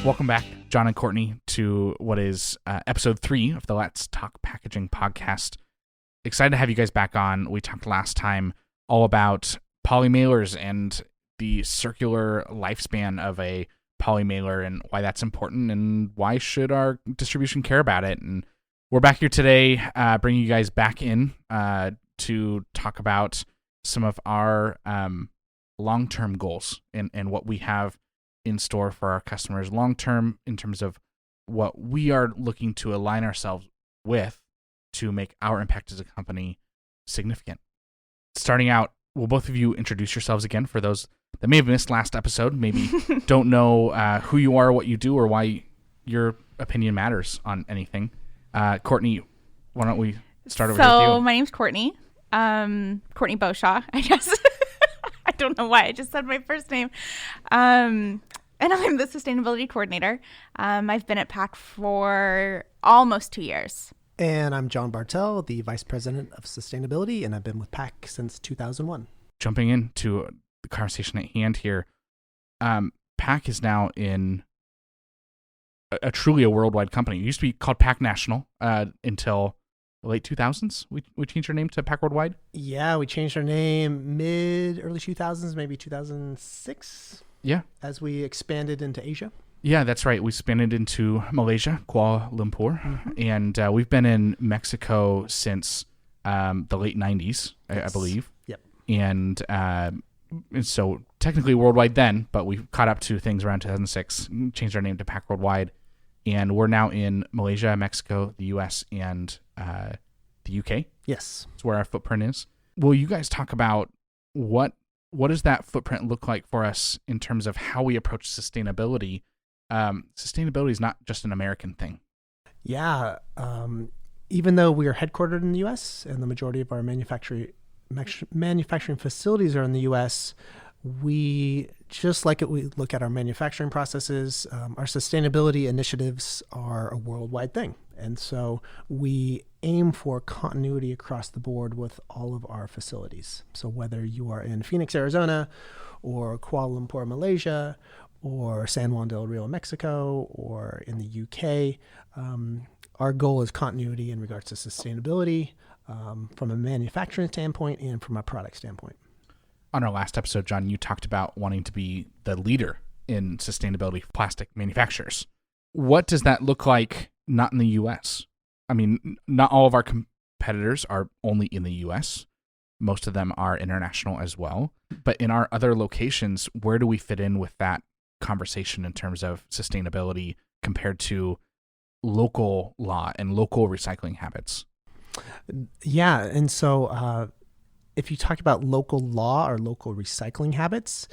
Welcome back, John and Courtney, to what is episode 3 of the Let's Talk Packaging podcast. Excited to have you guys back on. We talked last time all about polymailers and the circular lifespan of a polymailer and why that's important and why should our distribution care about it. And we're back here today bringing you guys back in to talk about some of our long-term goals and what we have in store for our customers long-term in terms of what we are looking to align ourselves with to make our impact as a company significant. Starting out, will both of you introduce yourselves again for those that may have missed last episode, maybe don't know who you are, what you do, or why your opinion matters on anything. Courtney, why don't we start over here with you? So my name's Courtney. Courtney Boshaw, I guess. I don't know why I just said my first name. And I'm the sustainability coordinator. I've been at PAC for almost 2 years. And I'm John Bartell, the Vice President of Sustainability, and I've been with PAC since 2001. Jumping into the conversation at hand here, PAC is now in a truly a worldwide company. It used to be called PAC National until the late 2000s. We changed our name to PAC Worldwide. Yeah, we changed our name early 2000s, maybe 2006. Yeah. As we expanded into Asia. Yeah, that's right. We expanded into Malaysia, Kuala Lumpur, and we've been in Mexico since the late 90s, I believe. Yep. And so technically worldwide then, but we caught up to things around 2006, changed our name to PAC Worldwide, and we're now in Malaysia, Mexico, the U.S., and the U.K. Yes. That's where our footprint is. Will you guys talk about what does that footprint look like for us in terms of how we approach sustainability? Sustainability is not just an American thing. Yeah. Even though we are headquartered in the U.S. and the majority of our manufacturing facilities are in the U.S., we look at our manufacturing processes. Our sustainability initiatives are a worldwide thing. And so we aim for continuity across the board with all of our facilities. So whether you are in Phoenix, Arizona, or Kuala Lumpur, Malaysia, or San Juan del Rio, Mexico, or in the UK, our goal is continuity in regards to sustainability from a manufacturing standpoint and from a product standpoint. On our last episode, John, you talked about wanting to be the leader in sustainability for plastic manufacturers. What does that look like not in the U.S.? I mean, not all of our competitors are only in the U.S. Most of them are international as well. But in our other locations, where do we fit in with that conversation in terms of sustainability compared to local law and local recycling habits? Yeah, and so if you talk about local law or local recycling habits,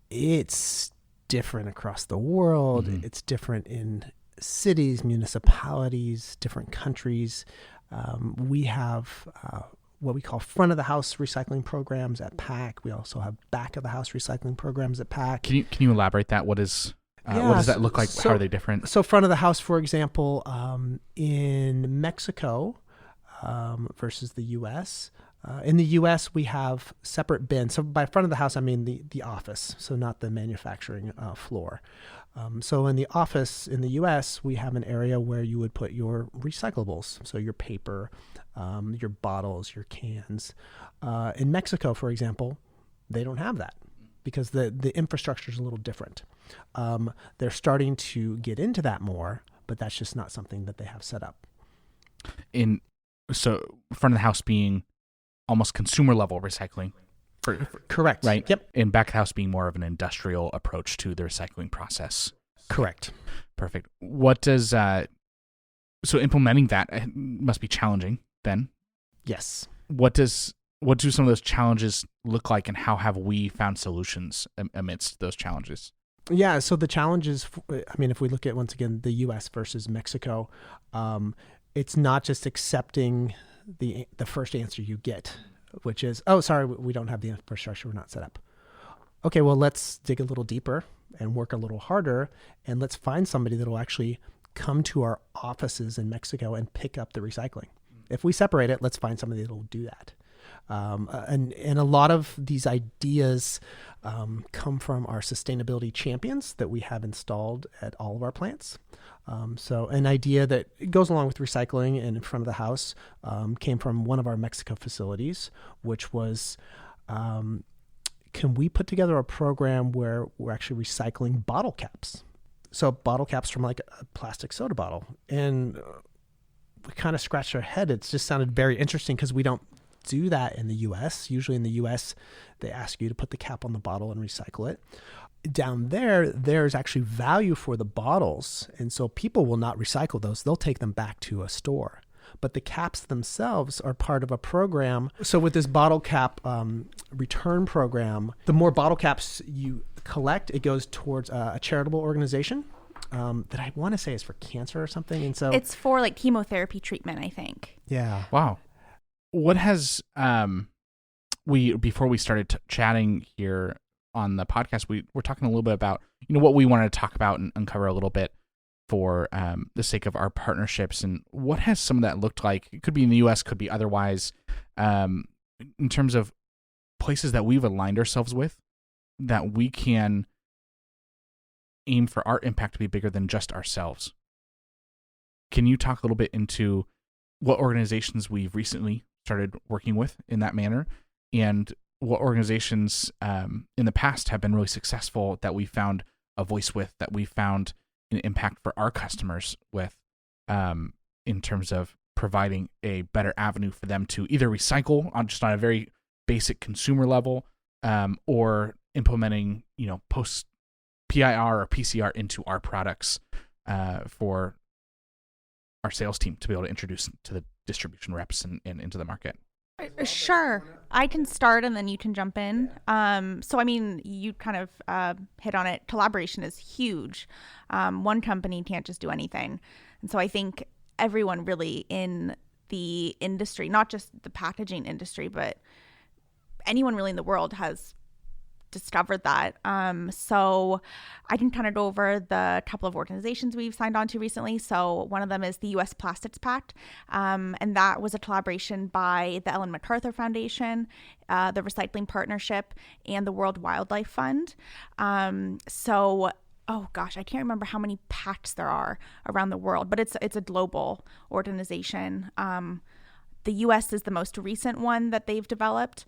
it's different across the world. Mm-hmm. It's different in cities, municipalities, different countries. We have what we call front of the house recycling programs at PAC. We also have back of the house recycling programs at PAC. Can you elaborate that? What does that look like? How are they different? So front of the house, for example, in Mexico versus the U.S., in the U.S., we have separate bins. So by front of the house, I mean the office, so not the manufacturing floor. So in the office in the U.S., we have an area where you would put your recyclables, so your paper, your bottles, your cans. In Mexico, for example, they don't have that because the infrastructure is a little different. They're starting to get into that more, but that's just not something that they have set up. So front of the house being almost consumer level recycling. Correct. Right? Yep. And back of the house being more of an industrial approach to the recycling process. Correct. Perfect. What does, so implementing that must be challenging then? Yes. What do some of those challenges look like and how have we found solutions amidst those challenges? Yeah, so the challenges, if we look at, once again, the U.S. versus Mexico, it's not just accepting the first answer you get, which is, oh, sorry, we don't have the infrastructure, we're not set up. Okay, well, let's dig a little deeper and work a little harder, and let's find somebody that will actually come to our offices in Mexico and pick up the recycling. If we separate it, let's find somebody that will do that. And a lot of these ideas come from our sustainability champions that we have installed at all of our plants. So an idea that goes along with recycling and in front of the house came from one of our Mexico facilities, which was, can we put together a program where we're actually recycling bottle caps? So bottle caps from like a plastic soda bottle. And we kind of scratched our head. It just sounded very interesting because we don't do that in the U.S. Usually in the U.S., they ask you to put the cap on the bottle and recycle it. Down there, there's actually value for the bottles. And so people will not recycle those. They'll take them back to a store. But the caps themselves are part of a program. So with this bottle cap return program, the more bottle caps you collect, it goes towards a charitable organization that I want to say is for cancer or something. And so it's for like chemotherapy treatment, I think. Yeah. Wow. What has before we started chatting here on the podcast, we were talking a little bit about what we wanted to talk about and uncover a little bit for the sake of our partnerships, and what has some of that looked like? It could be in the U.S., could be otherwise, in terms of places that we've aligned ourselves with, that we can aim for our impact to be bigger than just ourselves. Can you talk a little bit into what organizations we've recently started working with in that manner, and what organizations in the past have been really successful that we found a voice with, that we found an impact for our customers with, in terms of providing a better avenue for them to either recycle on a very basic consumer level, or implementing, post PIR or PCR into our products for our sales team to be able to introduce to the distribution reps and into the market. Sure. I can start and then you can jump in. So, I mean, you kind of hit on it. Collaboration is huge. One company can't just do anything. And so I think everyone really in the industry, not just the packaging industry, but anyone really in the world has discovered that. So I can kind of go over the couple of organizations we've signed on to recently. So one of them is the U.S. Plastics Pact, and that was a collaboration by the Ellen MacArthur Foundation, the Recycling Partnership, and the World Wildlife Fund. Oh gosh, I can't remember how many pacts there are around the world, but it's a global organization. The U.S. is the most recent one that they've developed.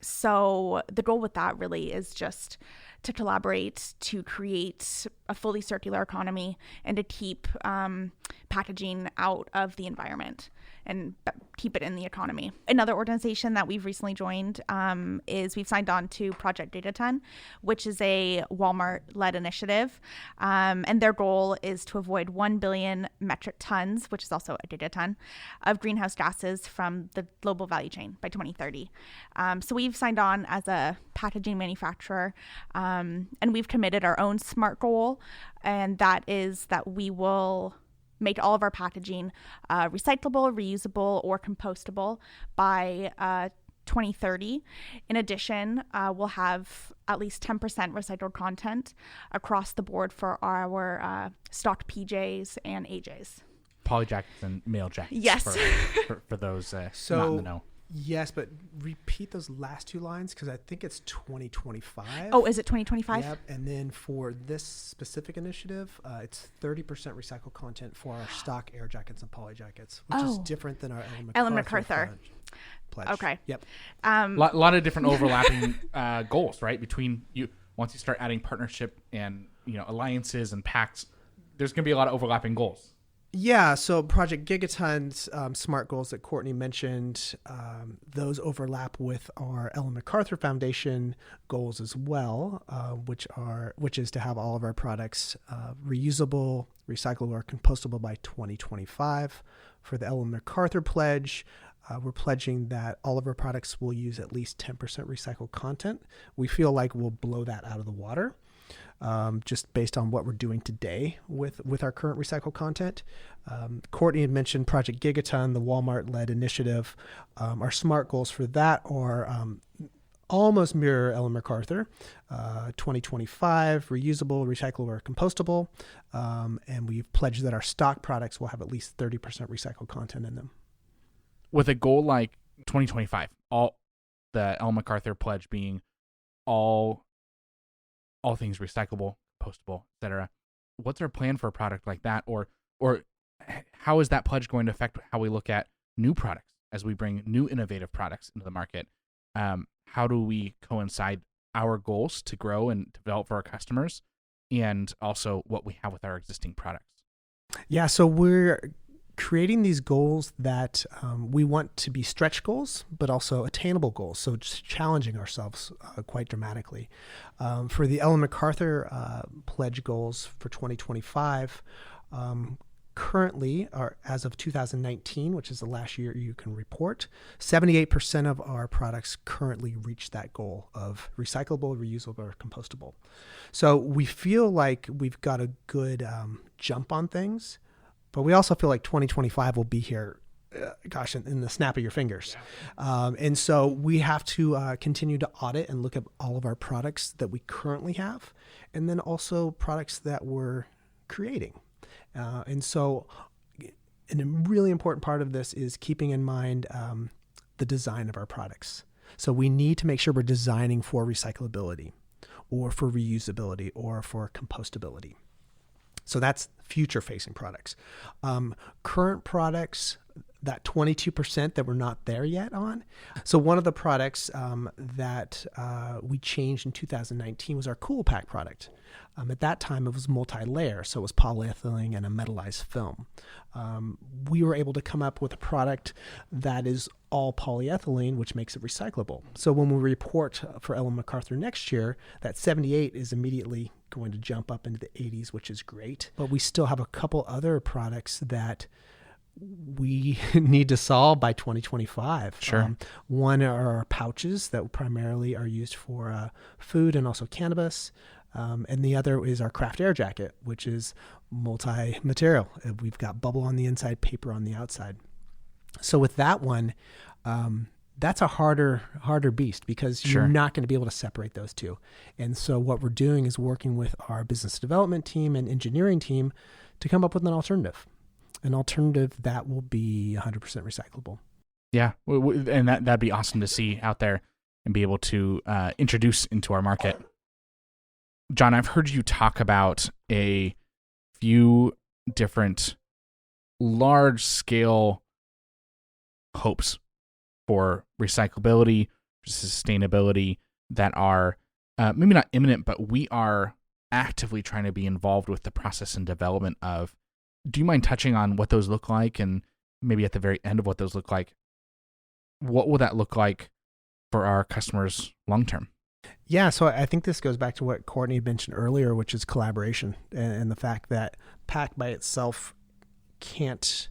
So the goal with that really is just to collaborate to create a fully circular economy and to keep packaging out of the environment and keep it in the economy. Another organization that we've recently joined is we've signed on to Project Gigaton, which is a Walmart-led initiative. And their goal is to avoid 1 billion metric tons, which is also a gigaton, of greenhouse gases from the global value chain by 2030. So we've signed on as a packaging manufacturer, and we've committed our own SMART goal, and that is that we will make all of our packaging recyclable, reusable, or compostable by 2030. In addition, we'll have at least 10% recycled content across the board for our stock PJs and AJs. Poly jackets and mail jackets. Yes. For those not in the know. Yes, but repeat those last two lines because I think it's 2025. Oh, is it 2025? Yep. And then for this specific initiative, it's 30% recycled content for our stock air jackets and poly jackets, which is different than our Ellen MacArthur pledge. Okay. Yep. Lot of different overlapping goals, right? Between you, once you start adding partnership and alliances and pacts, there's going to be a lot of overlapping goals. Yeah, so Project Gigaton's SMART goals that Courtney mentioned, those overlap with our Ellen MacArthur Foundation goals as well, which is to have all of our products reusable, recyclable, or compostable by 2025. For the Ellen MacArthur pledge, we're pledging that all of our products will use at least 10% recycled content. We feel like we'll blow that out of the water. Just based on what we're doing today with our current recycled content. Courtney had mentioned Project Gigaton, the Walmart-led initiative. Our SMART goals for that are almost mirror Ellen MacArthur, 2025, reusable, recyclable, or compostable. And we've pledged that our stock products will have at least 30% recycled content in them. With a goal like 2025, all the Ellen MacArthur pledge being all things recyclable, compostable, etc. What's our plan for a product like that, or how is that pledge going to affect how we look at new products as we bring new innovative products into the market? How do we coincide our goals to grow and develop for our customers, and also what we have with our existing products? Yeah, so we're creating these goals that we want to be stretch goals, but also attainable goals. So just challenging ourselves quite dramatically. For the Ellen MacArthur pledge goals for 2025, currently, as of 2019, which is the last year you can report, 78% of our products currently reach that goal of recyclable, reusable, or compostable. So we feel like we've got a good jump on things, but we also feel like 2025 will be here, in the snap of your fingers. Yeah. And so we have to continue to audit and look at all of our products that we currently have, and then also products that we're creating. And so a really important part of this is keeping in mind the design of our products. So we need to make sure we're designing for recyclability or for reusability or for compostability. So that's future-facing products. Current products, that 22% that we're not there yet on. So one of the products that we changed in 2019 was our Cool Pack product. At that time, it was multi-layer, so it was polyethylene and a metallized film. We were able to come up with a product that is all polyethylene, which makes it recyclable. So when we report for Ellen MacArthur next year, that 78 is immediately going to jump up into the 80s, which is great. But we still have a couple other products that we need to solve by 2025. Sure. One are our pouches that primarily are used for food and also cannabis. And the other is our craft air jacket, which is multi-material. We've got bubble on the inside, paper on the outside. So with that one, that's a harder beast because Sure. You're not going to be able to separate those two. And so what we're doing is working with our business development team and engineering team to come up with an alternative that will be 100% recyclable. Yeah, and that'd be awesome to see out there and be able to introduce into our market. John, I've heard you talk about a few different large-scale hopes for recyclability, sustainability that are maybe not imminent, but we are actively trying to be involved with the process and development of. Do you mind touching on what those look like, and maybe at the very end of what those look like, what will that look like for our customers long term? Yeah, so I think this goes back to what Courtney mentioned earlier, which is collaboration and the fact that PAC by itself can't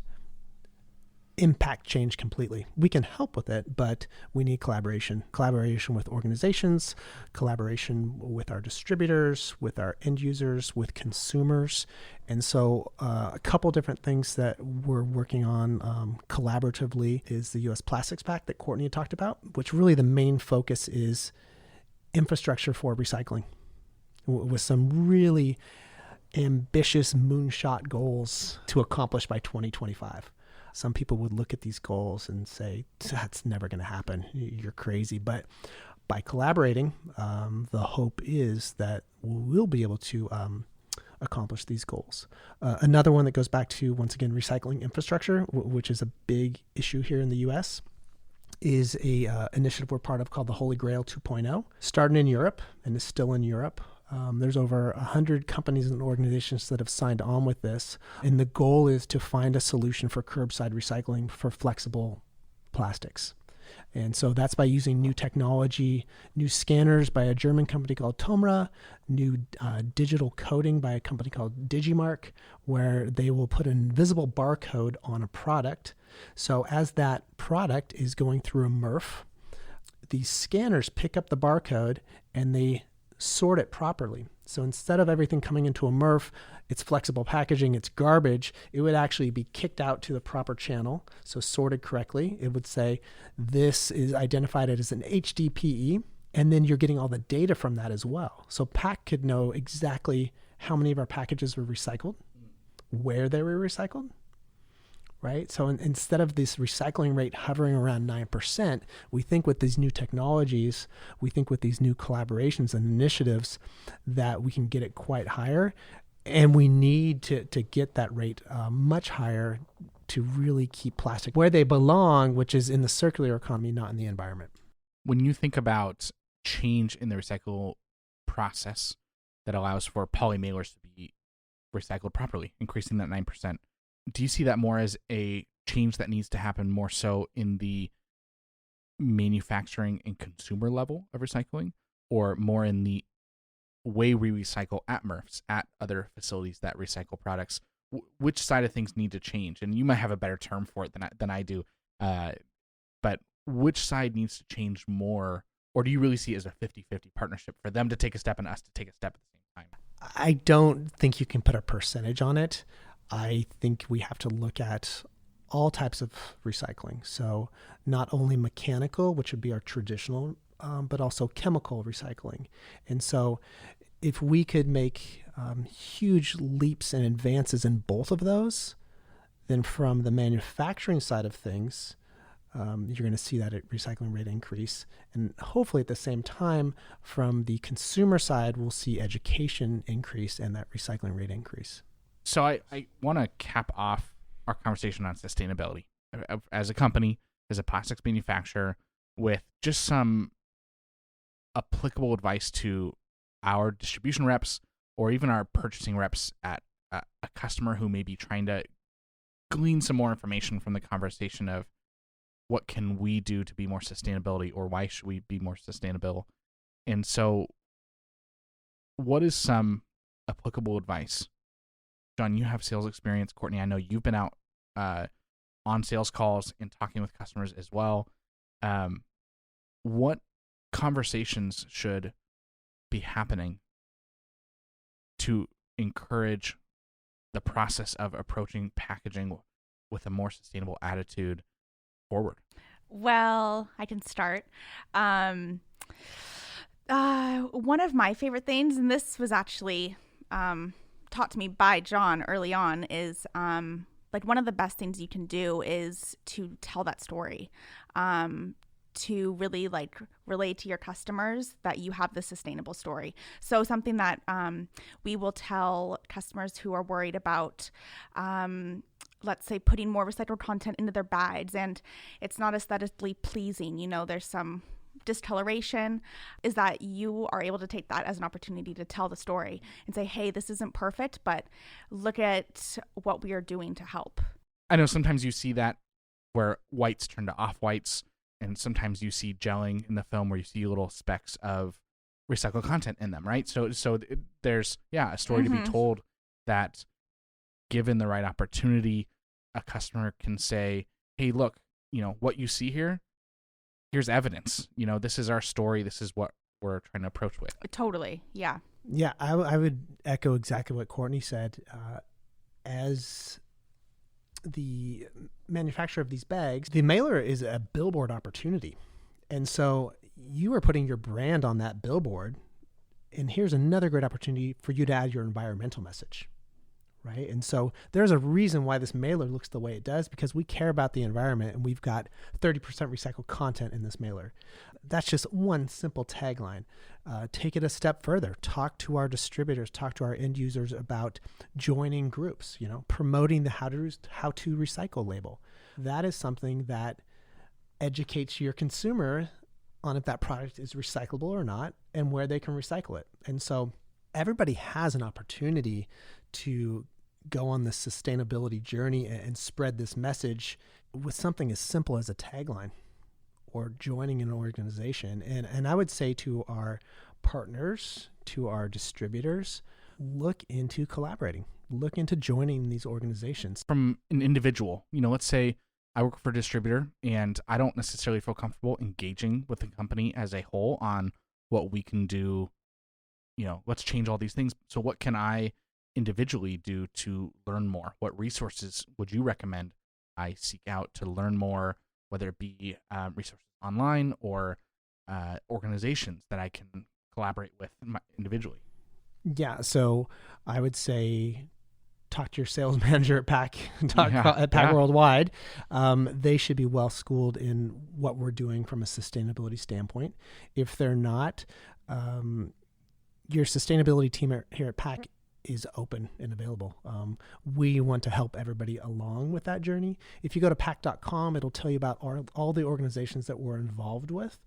impact change completely. We can help with it, but we need collaboration with organizations, collaboration with our distributors, with our end users, with consumers. And so a couple different things that we're working on collaboratively is the U.S. Plastics Pact that Courtney had talked about, which really the main focus is infrastructure for recycling with some really ambitious moonshot goals to accomplish by 2025. Some people would look at these goals and say, that's never going to happen. You're crazy. But by collaborating, the hope is that we'll be able to accomplish these goals. Another one that goes back to, once again, recycling infrastructure, which is a big issue here in the U.S., is a initiative we're part of called the Holy Grail 2.0, starting in Europe and is still in Europe. There's over 100 companies and organizations that have signed on with this. And the goal is to find a solution for curbside recycling for flexible plastics. And so that's by using new technology, new scanners by a German company called Tomra, new digital coding by a company called Digimark, where they will put an invisible barcode on a product. So as that product is going through a MRF, these scanners pick up the barcode and they sort it properly. So instead of everything coming into a MRF, it's flexible packaging, it's garbage, it would actually be kicked out to the proper channel. So sorted correctly, it would say this is identified as an HDPE, and then you're getting all the data from that as well. So PAC could know exactly how many of our packages were recycled, where they were recycled, right? So instead of this recycling rate hovering around 9%, we think with these new technologies, we think with these new collaborations and initiatives that we can get it quite higher. And we need to get that rate much higher to really keep plastic where they belong, which is in the circular economy, not in the environment. When you think about change in the recycle process that allows for poly mailers to be recycled properly, increasing that 9%, do you see that more as a change that needs to happen more so in the manufacturing and consumer level of recycling, or more in the way we recycle at MRFs, at other facilities that recycle products? Which side of things need to change? And you might have a better term for it than I do, but which side needs to change more? Or do you really see it as a 50-50 partnership for them to take a step and us to take a step at the same time? I don't think you can put a percentage on it. I think we have to look at all types of recycling. So not only mechanical, which would be our traditional, but also chemical recycling. And so if we could make huge leaps and advances in both of those, then from the manufacturing side of things, you're going to see that recycling rate increase. And hopefully at the same time, from the consumer side, we'll see education increase and that recycling rate increase. So I want to cap off our conversation on sustainability as a company, as a plastics manufacturer, with just some applicable advice to our distribution reps or even our purchasing reps at a customer who may be trying to glean some more information from the conversation of what can we do to be more sustainability, or why should we be more sustainable? And so what is some applicable advice? John, you have sales experience. Courtney, I know you've been out on sales calls and talking with customers as well. What conversations should be happening to encourage the process of approaching packaging with a more sustainable attitude forward? Well, I can start. One of my favorite things, and this was actually taught to me by John early on, is like one of the best things you can do is to tell that story, to really like relate to your customers that you have this sustainable story. So something that we will tell customers who are worried about, let's say, putting more recycled content into their bags and it's not aesthetically pleasing, you know, there's some discoloration, is that you are able to take that as an opportunity to tell the story and say, hey, this isn't perfect, but look at what we are doing to help. I know sometimes you see that where whites turn to off-whites, and sometimes you see gelling in the film where you see little specks of recycled content in them, right? So there's, a story to be told that given the right opportunity, a customer can say, hey, look, you know, what you see here, here's evidence. You know, this is our story. This is what we're trying to approach with. Totally. Yeah. Yeah, I would echo exactly what Courtney said. As the manufacturer of these bags, the mailer is a billboard opportunity. And so you are putting your brand on that billboard. And here's another great opportunity for you to add your environmental message, right? And so there's a reason why this mailer looks the way it does, because we care about the environment and we've got 30% recycled content in this mailer. That's just one simple tagline. Take it a step further. Talk to our distributors, talk to our end users about joining groups, you know, promoting the how to recycle label. That is something that educates your consumer on if that product is recyclable or not and where they can recycle it. And so everybody has an opportunity to go on this sustainability journey and spread this message with something as simple as a tagline or joining an organization. And I would say to our partners, to our distributors, look into collaborating, look into joining these organizations. From an individual, you know, let's say I work for a distributor and I don't necessarily feel comfortable engaging with the company as a whole on what we can do. You know, let's change all these things. So what can I individually do to learn more? What resources would you recommend I seek out to learn more, whether it be resources online or organizations that I can collaborate with individually? Yeah, so I would say talk to your sales manager at Pack Worldwide. They should be well schooled in what we're doing from a sustainability standpoint. If they're not, your sustainability team here at Pack is open and available. We want to help everybody along with that journey. If you go to pack.com, it'll tell you about all the organizations that we're involved with,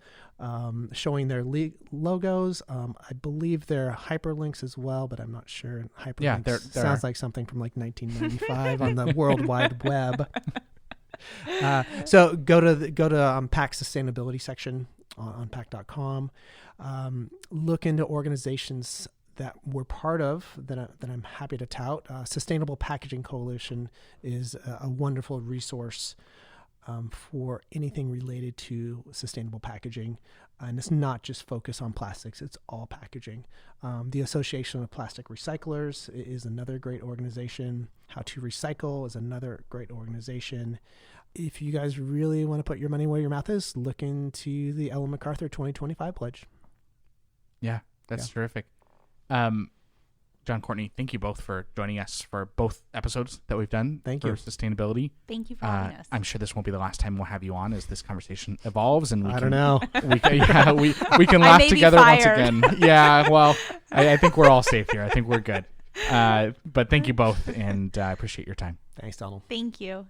showing their logos. I believe there are hyperlinks as well, but I'm not sure. Hyperlinks there sounds like something from like 1995 on the World Wide Web. So go to Pack's sustainability section on pack.com. Look into organizations that we're part of that I'm happy to tout. Sustainable Packaging Coalition is a wonderful resource for anything related to sustainable packaging. And it's not just focused on plastics, it's all packaging. The Association of Plastic Recyclers is another great organization. How to Recycle is another great organization. If you guys really want to put your money where your mouth is, look into the Ellen MacArthur 2025 pledge. Yeah, that's terrific. John, Courtney, thank you both for joining us for both episodes that we've done for sustainability. Thank you for having us. I'm sure this won't be the last time we'll have you on as this conversation evolves, and I don't know. We can laugh together once again. Yeah, well, I think we're all safe here. I think we're good. But thank you both, and I appreciate your time. Thanks, Donald. Thank you.